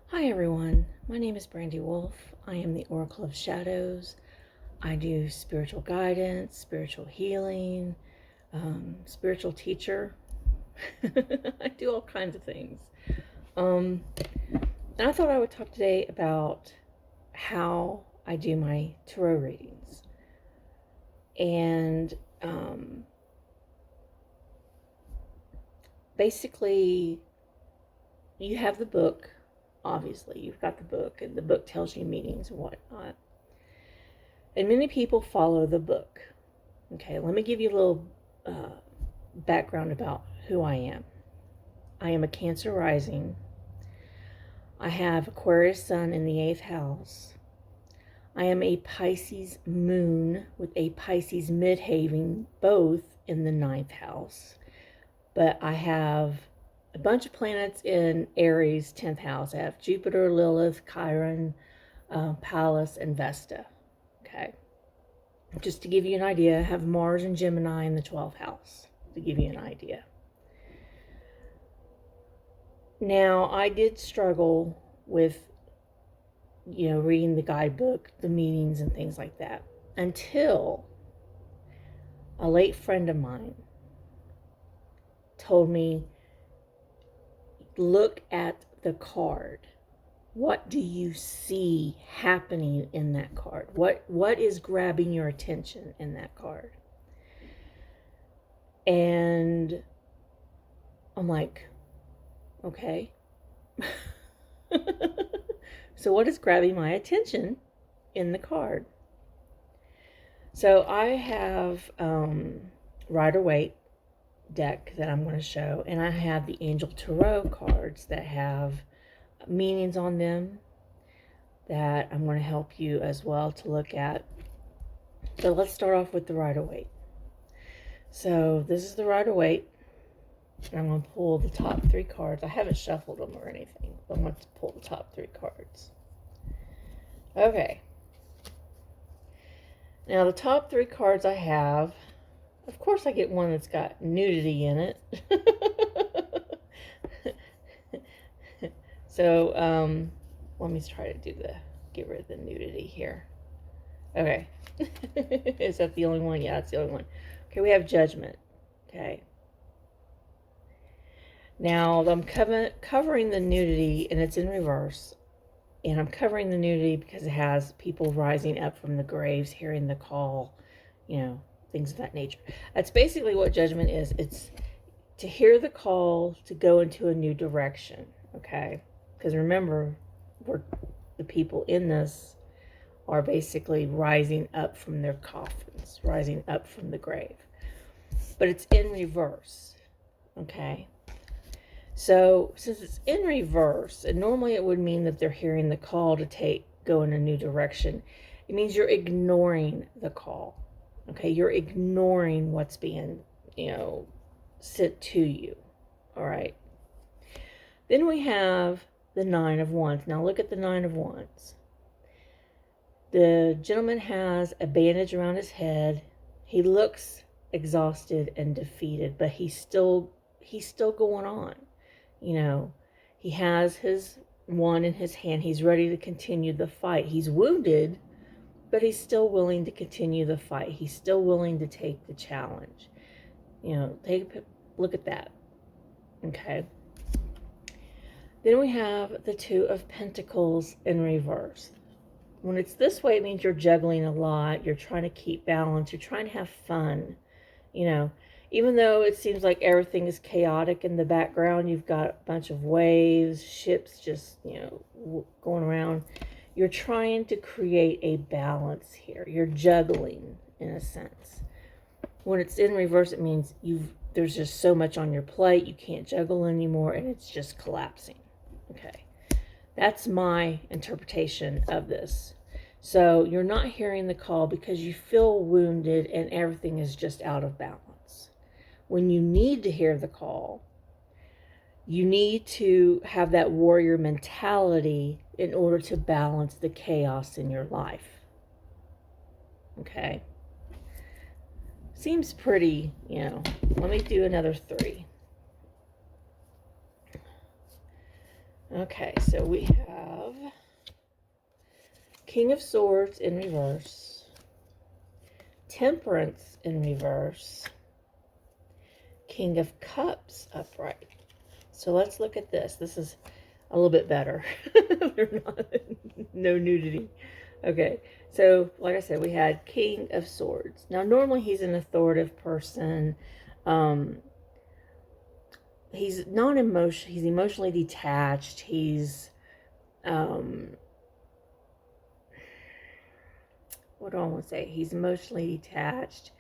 Hi everyone, my name is Brandy Wolf. I am the Oracle of Shadows. I do spiritual guidance, spiritual healing, spiritual teacher. I do all kinds of things. And I thought I would talk today about how I do my tarot readings. And basically, you have the book. Obviously, you've got the book, and the book tells you meanings and whatnot. And many people follow the book. Okay, let me give you a little background about who I am. I am a Cancer rising. I have Aquarius sun in the 8th house. I am a Pisces moon with a Pisces midheaven both in the 9th house. But I have a bunch of planets in Aries 10th house. I have Jupiter, Lilith, Chiron, Pallas, and Vesta. Okay. Just to give you an idea, I have Mars and Gemini in the 12th house, to give you an idea. Now, I did struggle with, reading the guidebook, the meanings and things like that, until a late friend of mine told me, look at the card. What do you see happening in that card? What is grabbing your attention in that card? And I'm like, okay. So what is grabbing my attention in the card? So I have Rider-Waite deck that I'm going to show, and I have the Angel Tarot cards that have meanings on them that I'm going to help you as well to look at. So let's start off with the Rider-Waite. So this is the Rider-Waite, and I'm going to pull the top 3 cards. I haven't shuffled them or anything, but I'm going to pull the top 3 cards. Okay. Now the top 3 cards I have, of course I get one that's got nudity in it. So, let me try to get rid of the nudity here. Okay. Is that the only one? Yeah, that's the only one. Okay, we have Judgment. Okay. Now, I'm covering the nudity, and it's in reverse. And I'm covering the nudity because it has people rising up from the graves, hearing the call, things of that nature. That's basically what Judgment is. It's to hear the call to go into a new direction, okay? Because remember, the people in this are basically rising up from their coffins, rising up from the grave. But it's in reverse, okay? So since it's in reverse, and normally it would mean that they're hearing the call to go in a new direction, it means you're ignoring the call, okay? You're ignoring what's being, sent to you, all right? Then we have the 9 of Wands. Now look at the 9 of Wands. The gentleman has a bandage around his head. He looks exhausted and defeated, but he's still going on. He has his wand in his hand. He's ready to continue the fight. He's wounded, but he's still willing to continue the fight. He's still willing to take the challenge. Take a look at that. Okay. Then we have the 2 of Pentacles in reverse. When it's this way, it means you're juggling a lot. You're trying to keep balance. You're trying to have fun. Even though it seems like everything is chaotic in the background, you've got a bunch of waves, ships just, going around. You're trying to create a balance here. You're juggling, in a sense. When it's in reverse, it means there's just so much on your plate, you can't juggle anymore, and it's just collapsing. Okay. That's my interpretation of this. So you're not hearing the call because you feel wounded and everything is just out of balance. When you need to hear the call, you need to have that warrior mentality in order to balance the chaos in your life. Okay? Seems pretty, Let me do another 3. Okay, so we have King of Swords in reverse, Temperance in reverse, King of Cups upright. So let's look at this. This is a little bit better. No nudity. Okay, so like I said, we had King of Swords. Now, normally he's an authoritative person. Um, he's non-emotional. He's emotionally detached. He's what do I want to say? He's emotionally detached.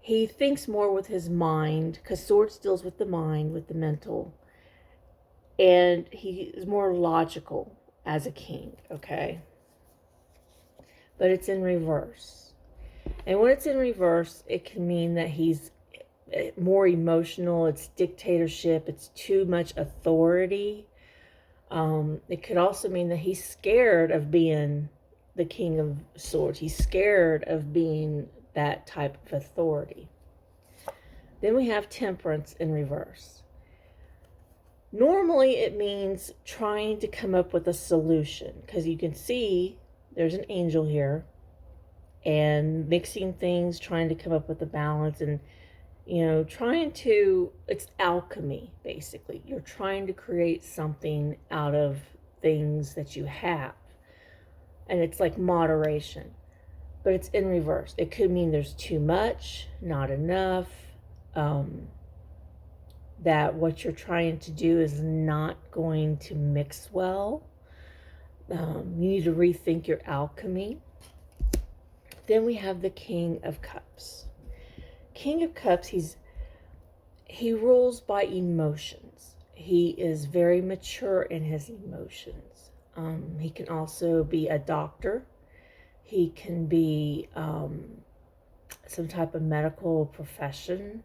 He thinks more with his mind, because Swords deals with the mind, with the mental, and he is more logical as a king. Okay, but it's in reverse. And when it's in reverse, it can mean that he's more emotional. It's dictatorship. It's too much authority. It could also mean that he's scared of being the King of Swords. He's scared of being that type of authority. Then we have Temperance in reverse. Normally it means trying to come up with a solution, because you can see there's an angel here, and mixing things, trying to come up with a balance, and it's alchemy, basically. You're trying to create something out of things that you have. And it's like moderation. But it's in reverse. It could mean there's too much, not enough, that what you're trying to do is not going to mix well. You need to rethink your alchemy. Then we have the King of Cups. King of Cups, he rules by emotions. He is very mature in his emotions. He can also be a doctor. He can be some type of medical profession.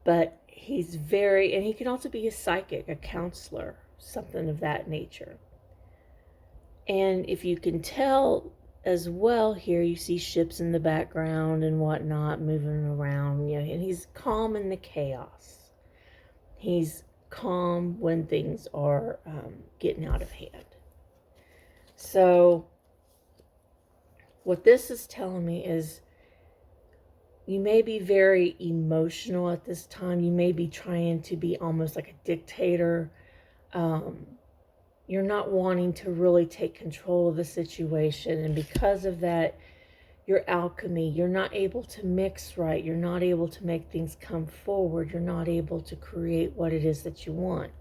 But and he can also be a psychic, a counselor, something of that nature. And if you can tell as well, here you see ships in the background and whatnot moving around, and he's calm in the chaos. He's calm when things are getting out of hand. So what this is telling me is you may be very emotional at this time. You may be trying to be almost like a dictator. You're not wanting to really take control of the situation. And because of that, your alchemy, you're not able to mix right. You're not able to make things come forward. You're not able to create what it is that you want.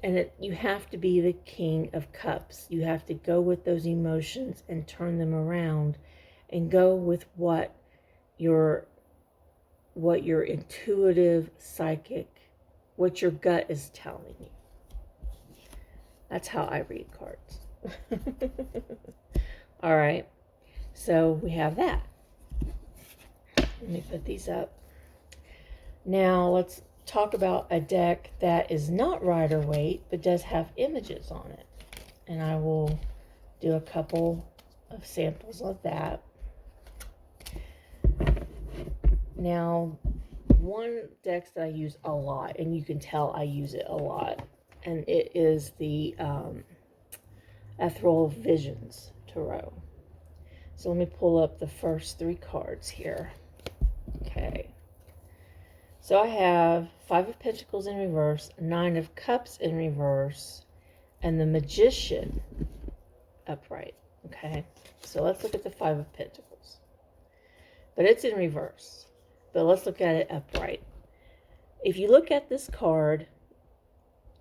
And you have to be the King of Cups. You have to go with those emotions and turn them around and go with what your intuitive, psychic, what your gut is telling you. That's how I read cards. All right. So we have that. Let me put these up. Now let's talk about a deck that is not Rider-Waite, but does have images on it. And I will do a couple of samples of that. Now, one deck that I use a lot, and you can tell I use it a lot, and it is the Ethereal Visions Tarot. So let me pull up the first 3 cards here. Okay. So I have 5 of Pentacles in reverse, 9 of Cups in reverse, and the Magician upright. Okay. So let's look at the 5 of Pentacles. But it's in reverse. But let's look at it upright. If you look at this card,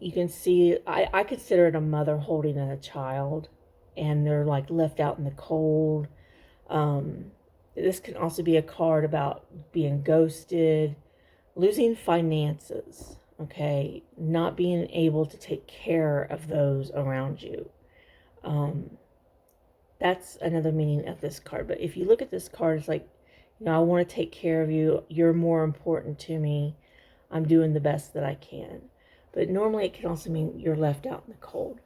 you can see, I consider it a mother holding a child, and they're like left out in the cold. This can also be a card about being ghosted, losing finances, okay, not being able to take care of those around you. That's another meaning of this card. But if you look at this card, it's like, I want to take care of you. You're more important to me. I'm doing the best that I can. But normally it can also mean you're left out in the cold.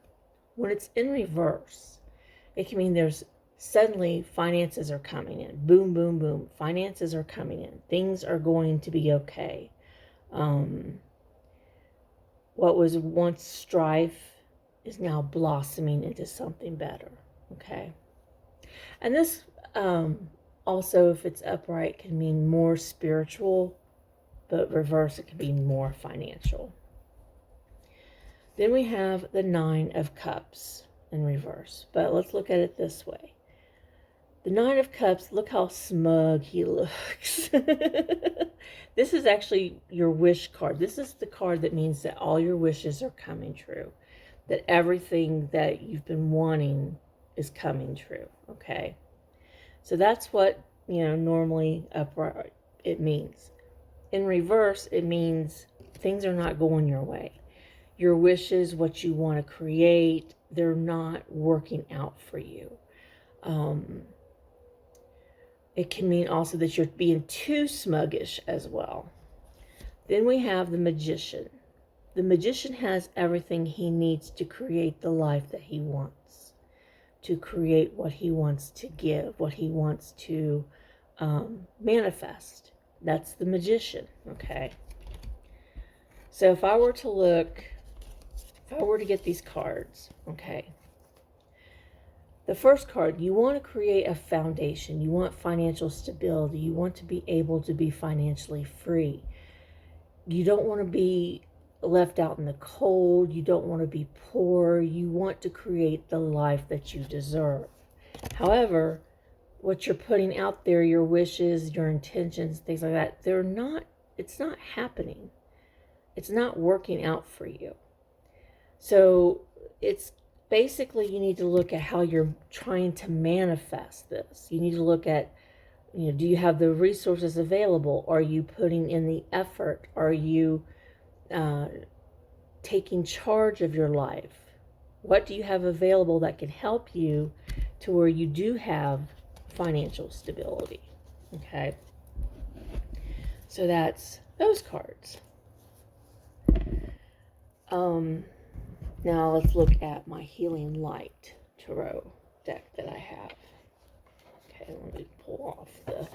When it's in reverse, it can mean there's suddenly finances are coming in. Boom, boom, boom. Finances are coming in. Things are going to be okay. When What was once strife is now blossoming into something better. Okay. And this also, if it's upright, can mean more spiritual, but reverse, it can be more financial. Then we have the Nine of Cups in reverse. But let's look at it this way. The Nine of Cups, look how smug he looks. This is actually your wish card. This is the card that means that all your wishes are coming true. That everything that you've been wanting is coming true. Okay. So that's what, normally upright it means. In reverse, it means things are not going your way. Your wishes, what you want to create, they're not working out for you. It can mean also that you're being too smuggish as well. Then we have the Magician. The Magician has everything he needs to create the life that he wants, to create what he wants to give, what he wants to manifest. That's the Magician, okay? So if I were to get these cards, okay, the first card, you want to create a foundation. You want financial stability. You want to be able to be financially free. You don't want to be left out in the cold. You don't want to be poor. You want to create the life that you deserve. However, what you're putting out there, your wishes, your intentions, things like that, it's not happening. It's not working out for you. So it's basically, you need to look at how you're trying to manifest this. You need to look at, do you have the resources available? Are you putting in the effort? Are you taking charge of your life? What do you have available that can help you to where you do have financial stability? Okay. So that's those cards. Now let's look at my Healing Light Tarot deck that I have. Okay, let me pull off the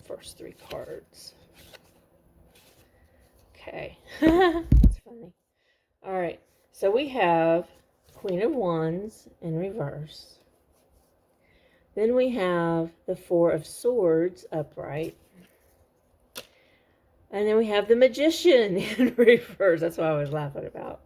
first three cards. Okay, that's funny. All right, so we have Queen of Wands in reverse. Then we have the Four of Swords upright. And then we have the Magician in reverse. That's what I was laughing about.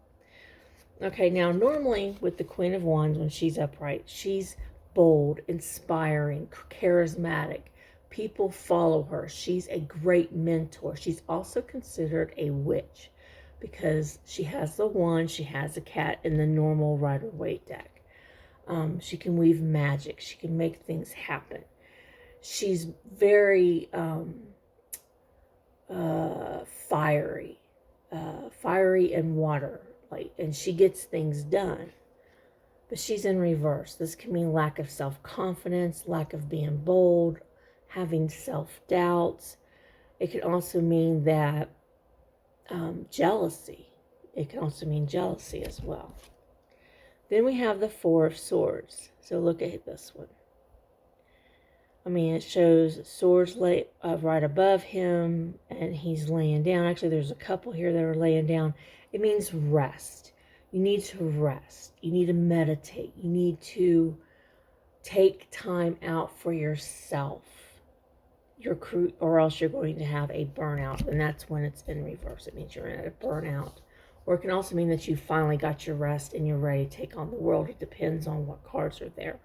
Okay, now normally with the Queen of Wands, when she's upright, she's bold, inspiring, charismatic. People follow her. She's a great mentor. She's also considered a witch because she has the wand, she has a cat in the normal Rider-Waite deck. She can weave magic. She can make things happen. She's very fiery and water. And she gets things done. But she's in reverse. This can mean lack of self-confidence, lack of being bold, having self-doubts. It can also mean that jealousy. It can also mean jealousy as well. Then we have the Four of Swords. So look at this one. I mean, it shows swords right above him, and he's laying down. Actually, there's a couple here that are laying down. It means rest. You need to rest. You need to meditate. You need to take time out for yourself. Or else you're going to have a burnout, and that's when it's in reverse. It means you're in a burnout. Or it can also mean that you finally got your rest and you're ready to take on the world. It depends on what cards are there.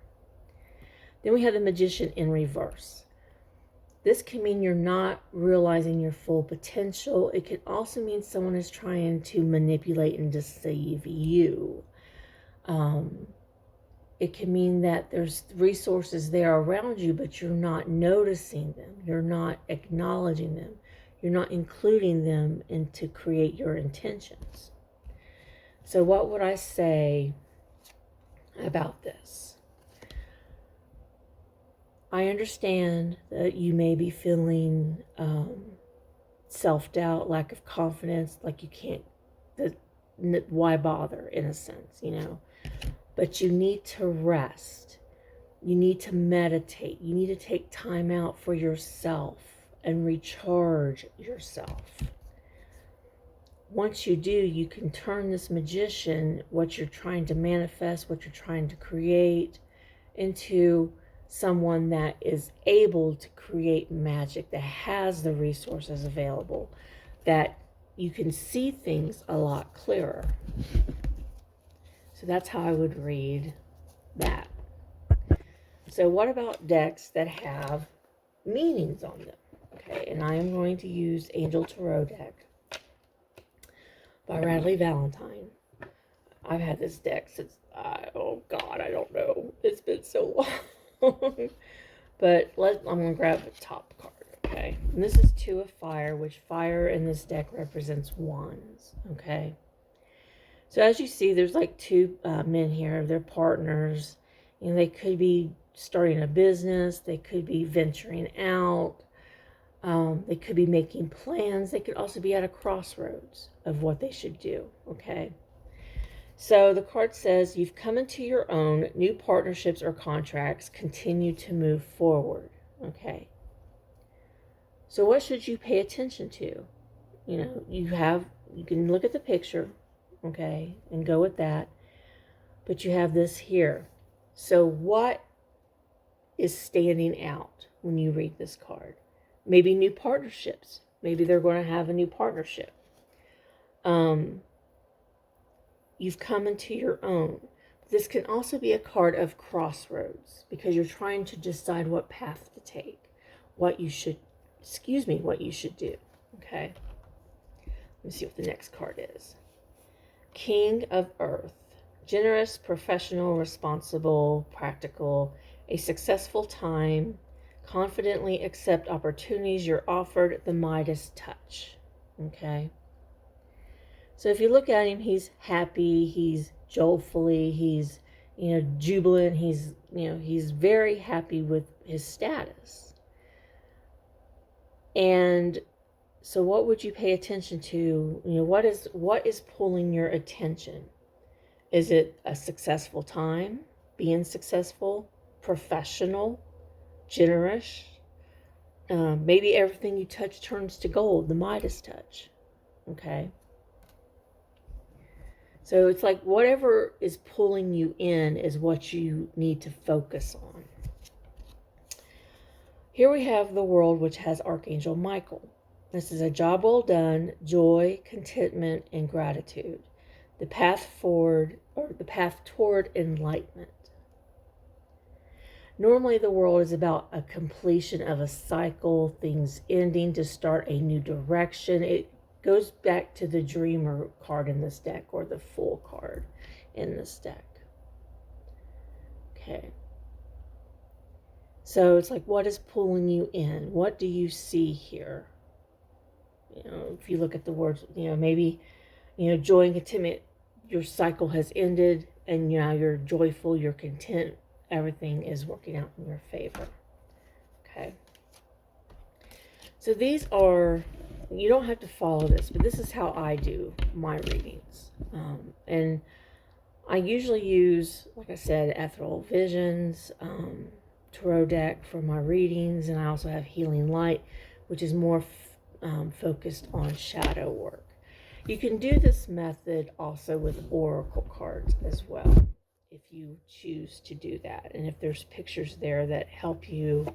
Then we have the Magician in reverse. This can mean you're not realizing your full potential. It can also mean someone is trying to manipulate and deceive you. It can mean that there's resources there around you, but you're not noticing them. You're not acknowledging them. You're not including them to create your intentions. So what would I say about this? I understand that you may be feeling self-doubt, lack of confidence, like you can't, why bother, in a sense, But you need to rest. You need to meditate. You need to take time out for yourself and recharge yourself. once you do, you can turn this magician, what you're trying to manifest, what you're trying to create, into someone that is able to create magic, that has the resources available, that you can see things a lot clearer. So that's how I would read that. So what about decks that have meanings on them? Okay, and I am going to use Angel Tarot deck by Radley Valentine. I've had this deck since, oh God, I don't know. It's been so long. But I'm going to grab the top card, okay? And this is Two of Fire, which fire in this deck represents wands, okay? So as you see, there's like two men here. They're partners. And they could be starting a business. They could be venturing out. They could be making plans. They could also be at a crossroads of what they should do, okay? So the card says, you've come into your own. New partnerships or contracts continue to move forward, okay? So what should you pay attention to? You know, you can look at the picture, okay, and go with that. But you have this here. So what is standing out when you read this card? Maybe new partnerships. Maybe they're going to have a new partnership. You've come into your own. This can also be a card of crossroads, because you're trying to decide what path to take, what you should do. Okay. Let me see what the next card is. King of Earth. Generous, professional, responsible, practical, a successful time, confidently accept opportunities you're offered, the Midas touch. Okay. So if you look at him, he's happy, he's joyfully, he's, jubilant, he's very happy with his status. And so what would you pay attention to? What is pulling your attention? Is it a successful time, being successful, professional, generous? Maybe everything you touch turns to gold, the Midas touch. Okay. So it's like whatever is pulling you in is what you need to focus on. Here we have the World, which has Archangel Michael. This is a job well done, joy, contentment, and gratitude. The path forward, or the path toward enlightenment. Normally the World is about a completion of a cycle, things ending to start a new direction. It goes back to the Dreamer card in this deck, or the Fool card in this deck. Okay. So it's like, what is pulling you in? What do you see here? If you look at the words, maybe, joy and contentment, your cycle has ended, and now you're joyful, you're content, everything is working out in your favor. Okay. So these are, you don't have to follow this, but this is how I do my readings. And I usually use, like I said, Ethereal Visions, Tarot deck for my readings, and I also have Healing Light, which is more focused on shadow work. You can do this method also with oracle cards as well, if you choose to do that. And if there's pictures there that help you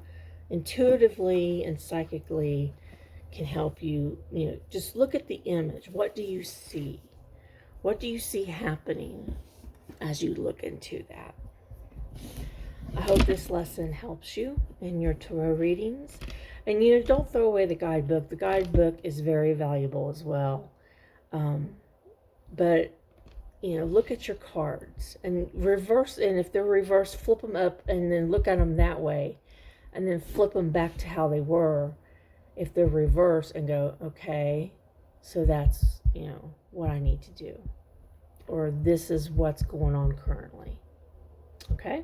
intuitively and psychically, can help you, just look at the image. What do you see? What do you see happening as you look into that? I hope this lesson helps you in your tarot readings. And, don't throw away the guidebook. The guidebook is very valuable as well. But, look at your cards and reverse. And if they're reversed, flip them up and then look at them that way. And then flip them back to how they were if they're reversed, and go, okay, so that's, what I need to do. Or this is what's going on currently. Okay?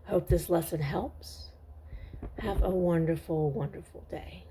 I hope this lesson helps. Have a wonderful, wonderful day.